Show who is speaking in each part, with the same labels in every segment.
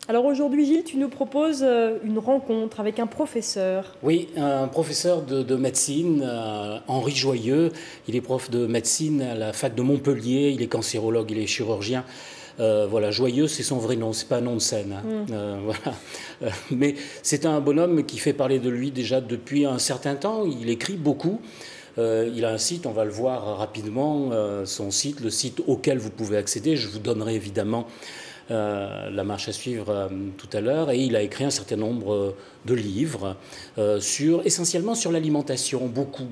Speaker 1: Alors aujourd'hui, Gilles, tu nous proposes une rencontre avec un professeur.
Speaker 2: Oui, un professeur de médecine, Henri Joyeux. Il est prof de médecine à la fac de Montpellier. Il est cancérologue, il est chirurgien. Voilà, Joyeux, c'est son vrai nom, c'est pas un nom de scène. Voilà. Mais c'est un bonhomme qui fait parler de lui déjà depuis un certain temps. Il écrit beaucoup. Il a un site, on va le voir rapidement, son site, le site auquel vous pouvez accéder. Je vous donnerai évidemment la marche à suivre tout à l'heure. Et il a écrit un certain nombre de livres, essentiellement sur l'alimentation, beaucoup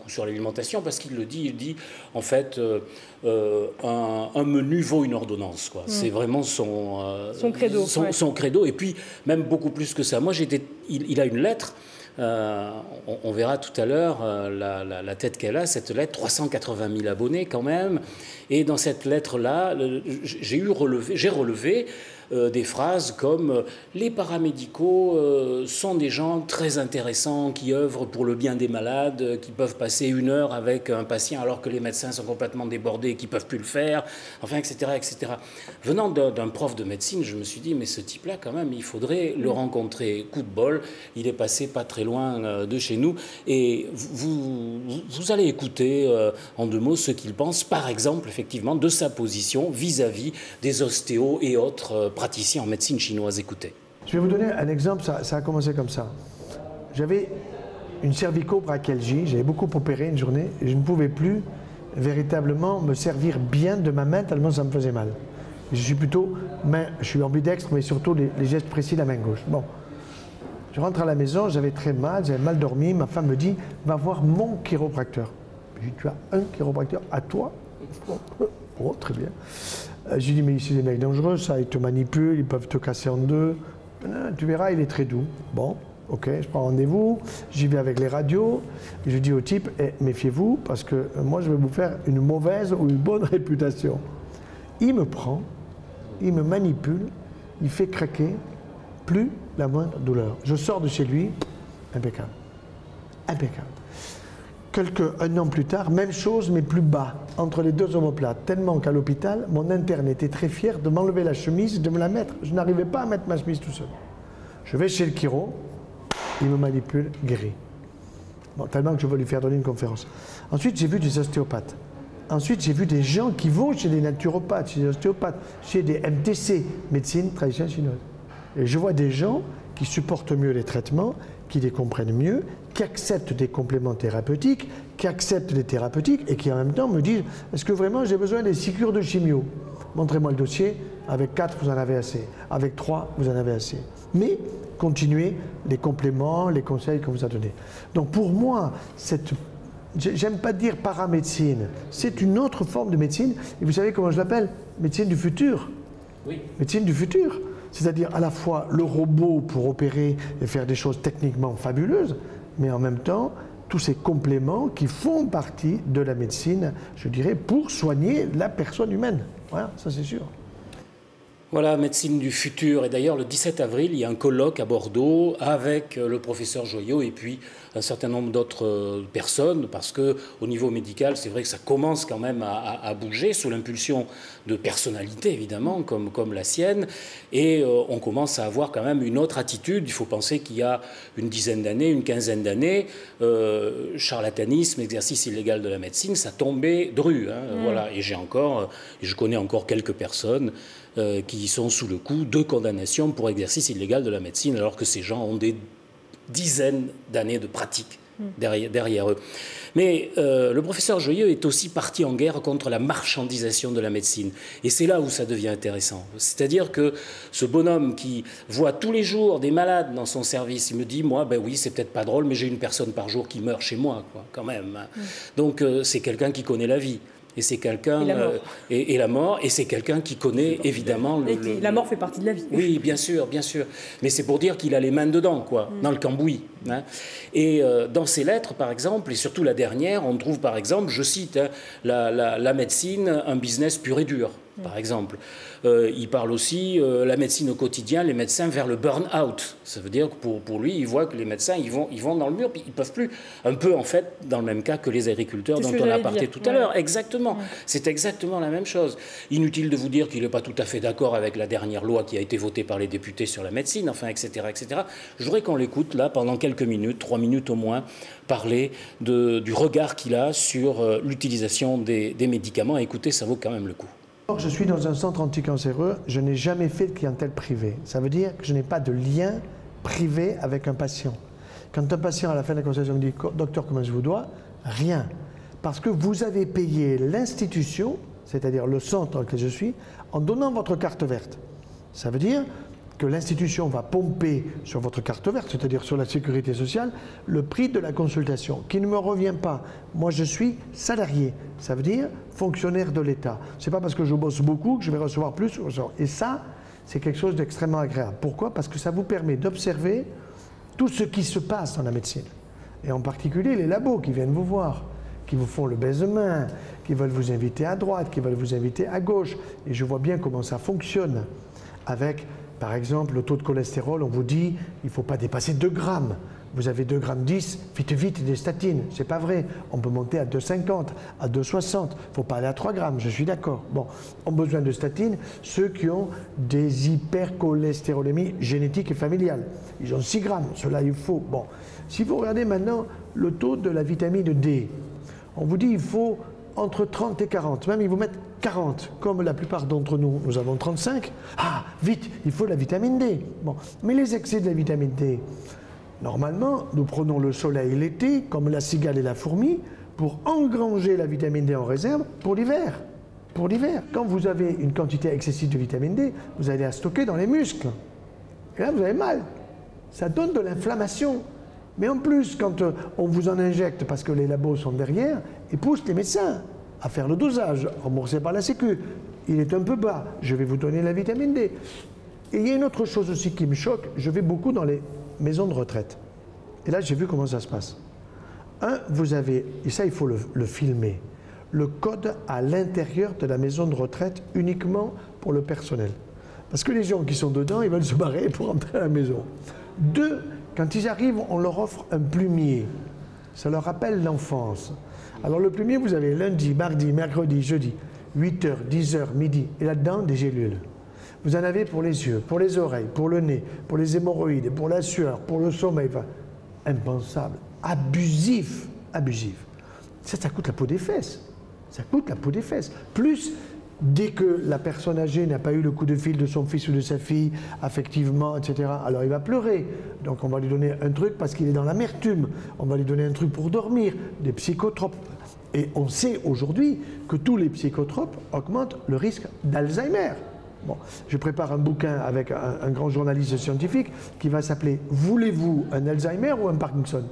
Speaker 2: sur l'alimentation, parce qu'il le dit, il dit en fait un menu vaut une ordonnance, quoi. C'est vraiment son
Speaker 1: credo.
Speaker 2: Son credo, et puis même beaucoup plus que ça. Moi, il a une lettre. On verra tout à l'heure la tête qu'elle a, cette lettre, 380 000 abonnés quand même. Et dans cette lettre-là, j'ai relevé des phrases comme « Les paramédicaux sont des gens très intéressants qui œuvrent pour le bien des malades, qui peuvent passer 1 heure avec un patient alors que les médecins sont complètement débordés et qui ne peuvent plus le faire, enfin, etc. etc. » Venant d'un prof de médecine, je me suis dit « Mais ce type-là, quand même, il faudrait le rencontrer. Coup de bol, il est passé pas très loin de chez nous. » Et vous allez écouter en 2 mots ce qu'il pense, par exemple, effectivement, de sa position vis-à-vis des ostéos et autres praticiens en médecine chinoise. Écoutez.
Speaker 3: Je vais vous donner un exemple, ça a commencé comme ça. J'avais une cervico-brachialgie, j'avais beaucoup opéré une journée et je ne pouvais plus véritablement me servir bien de ma main tellement ça me faisait mal. Je suis ambidextre, mais surtout les gestes précis de la main gauche. Bon. Je rentre à la maison, j'avais très mal, j'avais mal dormi, ma femme me dit « Va voir mon chiropracteur ». Je dis « Tu as un chiropracteur à toi ?» Oh, très bien. Je lui dis « Mais ici, c'est des mecs dangereux, ça, ils te manipulent, ils peuvent te casser en deux. Tu verras, il est très doux. » Bon, ok, je prends rendez-vous, j'y vais avec les radios, et je dis au type méfiez-vous, parce que moi, je vais vous faire une mauvaise ou une bonne réputation. Il me prend, il me manipule, il fait craquer, plus la moindre douleur. Je sors de chez lui, impeccable. Impeccable. Un an plus tard, même chose, mais plus bas, entre les 2 omoplates. Tellement qu'à l'hôpital, mon interne était très fier de m'enlever la chemise, de me la mettre. Je n'arrivais pas à mettre ma chemise tout seul. Je vais chez le chiro, il me manipule, guéri. Bon, tellement que je veux lui faire donner une conférence. Ensuite, j'ai vu des ostéopathes. Ensuite, j'ai vu des gens qui vont chez des naturopathes, chez des ostéopathes, chez des MTC, médecine traditionnelle chinoise. Et je vois des gens qui supportent mieux les traitements, qui les comprennent mieux, qui acceptent des compléments thérapeutiques, qui acceptent les thérapeutiques et qui en même temps me disent « Est-ce que vraiment j'ai besoin des 6 cures de chimio? Montrez-moi le dossier, avec 4 vous en avez assez, avec 3 vous en avez assez. » Mais continuez les compléments, les conseils qu'on vous a donnés. Donc pour moi, j'aime pas dire paramédecine, c'est une autre forme de médecine. Et vous savez comment je l'appelle? Médecine du futur. Oui. Médecine du futur. C'est-à-dire à la fois le robot pour opérer et faire des choses techniquement fabuleuses, mais en même temps, tous ces compléments qui font partie de la médecine, je dirais, pour soigner la personne humaine. Voilà, ça c'est sûr.
Speaker 2: Voilà, médecine du futur. Et d'ailleurs, le 17 avril, il y a un colloque à Bordeaux avec le professeur Joyeux et puis un certain nombre d'autres personnes, parce qu'au niveau médical, c'est vrai que ça commence quand même à bouger, sous l'impulsion de personnalités, évidemment, comme la sienne. Et on commence à avoir quand même une autre attitude. Il faut penser qu'il y a une dizaine d'années, une quinzaine d'années, charlatanisme, exercice illégal de la médecine, ça tombait de rue. Voilà. Et je connais encore quelques personnes qui sont sous le coup de condamnation pour exercice illégal de la médecine, alors que ces gens ont des dizaines d'années de pratique derrière eux. Mais le professeur Joyeux est aussi parti en guerre contre la marchandisation de la médecine. Et c'est là où ça devient intéressant. C'est-à-dire que ce bonhomme qui voit tous les jours des malades dans son service, il me dit, moi, ben oui, c'est peut-être pas drôle, mais j'ai une personne par jour qui meurt chez moi, quoi, quand même. Donc c'est quelqu'un qui connaît la vie. Et c'est quelqu'un et la mort, et c'est quelqu'un qui connaît évidemment
Speaker 1: la mort fait partie de la vie.
Speaker 2: Oui, bien sûr, bien sûr. Mais c'est pour dire qu'il a les mains dedans, quoi, dans le cambouis. Hein. Et dans ces lettres, par exemple, et surtout la dernière, on trouve par exemple, je cite, hein, la médecine, un business pur et dur, par exemple. Il parle aussi la médecine au quotidien, les médecins vers le burn-out. Ça veut dire que pour lui, il voit que les médecins, ils vont dans le mur, puis ils ne peuvent plus. Un peu, en fait, dans le même cas que les agriculteurs dont on a parlé tout à l'heure. Exactement. C'est exactement la même chose. Inutile de vous dire qu'il n'est pas tout à fait d'accord avec la dernière loi qui a été votée par les députés sur la médecine, enfin, etc., etc. Je voudrais qu'on l'écoute, là, pendant quelques minutes, 3 minutes au moins, parler du regard qu'il a sur l'utilisation des médicaments. Écoutez, ça vaut quand même le coup.
Speaker 3: Je suis dans un centre anticancéreux, je n'ai jamais fait de clientèle privée. Ça veut dire que je n'ai pas de lien privé avec un patient. Quand un patient à la fin de la consultation me dit « Docteur, comment je vous dois ?» Rien. Parce que vous avez payé l'institution, c'est-à-dire le centre dans lequel je suis, en donnant votre carte verte. Ça veut dire que l'institution va pomper sur votre carte verte, c'est-à-dire sur la sécurité sociale, le prix de la consultation, qui ne me revient pas. Moi, je suis salarié, ça veut dire fonctionnaire de l'État. Ce n'est pas parce que je bosse beaucoup que je vais recevoir plus. Et ça, c'est quelque chose d'extrêmement agréable. Pourquoi? Parce que ça vous permet d'observer tout ce qui se passe dans la médecine. Et en particulier les labos qui viennent vous voir, qui vous font le baise-main, qui veulent vous inviter à droite, qui veulent vous inviter à gauche. Et je vois bien comment ça fonctionne avec... Par exemple, le taux de cholestérol, on vous dit il ne faut pas dépasser 2 grammes. Vous avez 2,10 grammes, vite des statines. Ce n'est pas vrai. On peut monter à 2,50, à 2,60. Il ne faut pas aller à 3 grammes, je suis d'accord. Bon, ont besoin de statines ceux qui ont des hypercholestérolémies génétiques et familiales. Ils ont 6 grammes, cela il faut. Bon, si vous regardez maintenant le taux de la vitamine D, on vous dit il faut entre 30 et 40, même ils vous mettent 40, comme la plupart d'entre nous, nous avons 35. Ah, vite, il faut la vitamine D. Bon, mais les excès de la vitamine D, normalement, nous prenons le soleil l'été, comme la cigale et la fourmi, pour engranger la vitamine D en réserve pour l'hiver. Pour l'hiver. Quand vous avez une quantité excessive de vitamine D, vous allez la stocker dans les muscles. Et là, vous avez mal. Ça donne de l'inflammation. Mais en plus, quand on vous en injecte, parce que les labos sont derrière, ils poussent les médecins à faire le dosage, remboursé par la Sécu. Il est un peu bas, je vais vous donner la vitamine D. Et il y a une autre chose aussi qui me choque, je vais beaucoup dans les maisons de retraite. Et là, j'ai vu comment ça se passe. Vous avez, et ça il faut le filmer, le code à l'intérieur de la maison de retraite uniquement pour le personnel. Parce que les gens qui sont dedans, ils veulent se barrer pour rentrer à la maison. 2, quand ils arrivent, on leur offre un plumier. Ça leur rappelle l'enfance. Alors le plumier, vous avez lundi, mardi, mercredi, jeudi, 8h, 10h, midi. Et là-dedans, des gélules. Vous en avez pour les yeux, pour les oreilles, pour le nez, pour les hémorroïdes, pour la sueur, pour le sommeil. Enfin, impensable, abusif, abusif. Ça coûte la peau des fesses. Ça coûte la peau des fesses. Plus, dès que la personne âgée n'a pas eu le coup de fil de son fils ou de sa fille, affectivement, etc., alors il va pleurer. Donc on va lui donner un truc parce qu'il est dans l'amertume. On va lui donner un truc pour dormir, des psychotropes. Et on sait aujourd'hui que tous les psychotropes augmentent le risque d'Alzheimer. Bon, je prépare un bouquin avec un grand journaliste scientifique qui va s'appeler « Voulez-vous un Alzheimer ou un Parkinson ?»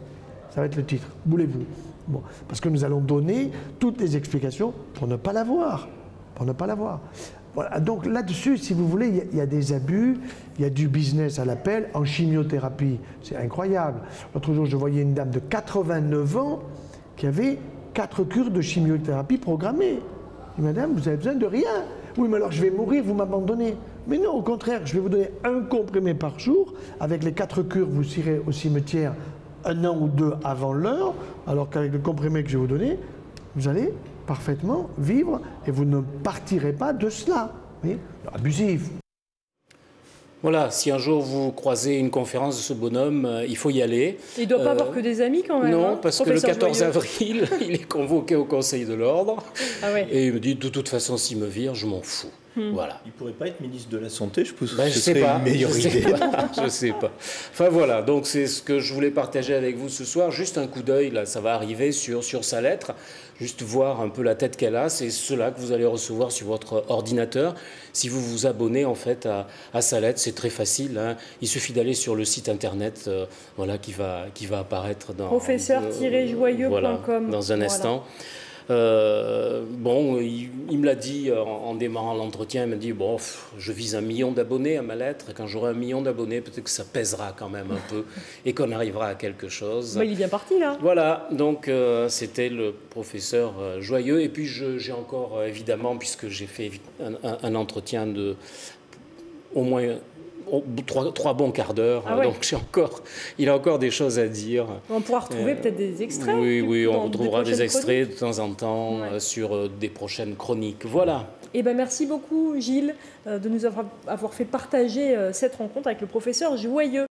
Speaker 3: Ça va être le titre. « Voulez-vous » Bon, parce que nous allons donner toutes les explications pour ne pas l'avoir. Pour ne pas l'avoir. Voilà. Donc là-dessus, si vous voulez, il y a des abus, il y a du business à l'appel. En chimiothérapie, c'est incroyable. L'autre jour, je voyais une dame de 89 ans qui avait 4 cures de chimiothérapie programmées. Et madame, vous avez besoin de rien. Oui, mais alors je vais mourir, vous m'abandonnez. Mais non, au contraire, je vais vous donner un comprimé par jour. Avec les 4 cures, vous irez au cimetière 1 an ou 2 avant l'heure, alors qu'avec le comprimé que je vais vous donner, vous allez parfaitement vivre et vous ne partirez pas de cela. Oui, abusif.
Speaker 2: Voilà, si un jour vous croisez une conférence de ce bonhomme, il faut y aller.
Speaker 1: Il ne doit pas avoir que des amis quand même.
Speaker 2: Non,
Speaker 1: hein,
Speaker 2: parce que le 14 avril, il est convoqué au Conseil de l'Ordre. Ah ouais. Et il me dit, de toute façon, s'il me vire, je m'en fous. Voilà.
Speaker 4: Il ne pourrait pas être ministre de la Santé, je pense que
Speaker 2: je
Speaker 4: ce
Speaker 2: sais
Speaker 4: serait
Speaker 2: pas,
Speaker 4: une meilleure idée.
Speaker 2: Je ne sais pas. Enfin voilà, donc c'est ce que je voulais partager avec vous ce soir. Juste un coup d'œil, là, ça va arriver sur sa lettre. Juste voir un peu la tête qu'elle a. C'est cela que vous allez recevoir sur votre ordinateur. Si vous vous abonnez en fait à sa lettre, c'est très facile. Hein. Il suffit d'aller sur le site internet voilà, qui va apparaître dans
Speaker 1: professeur-joyeux.com.
Speaker 2: Voilà, dans un instant. Bon, il me l'a dit en démarrant l'entretien, il m'a dit, bon, je vise 1 million d'abonnés à ma lettre, et quand j'aurai 1 million d'abonnés, peut-être que ça pèsera quand même un peu, et qu'on arrivera à quelque chose.
Speaker 1: Bah, il est bien parti, là.
Speaker 2: Voilà, donc c'était le professeur Joyeux, et puis j'ai encore, évidemment, puisque j'ai fait un entretien de au moins 3 bons quarts d'heure,
Speaker 1: Ah ouais.
Speaker 2: donc il a encore des choses à dire.
Speaker 1: On pourra retrouver peut-être des extraits.
Speaker 2: Oui, on retrouvera des extraits
Speaker 1: chroniques.
Speaker 2: de temps en temps sur des prochaines chroniques. Voilà.
Speaker 1: Eh ben, merci beaucoup, Gilles, de nous avoir fait partager cette rencontre avec le professeur Joyeux.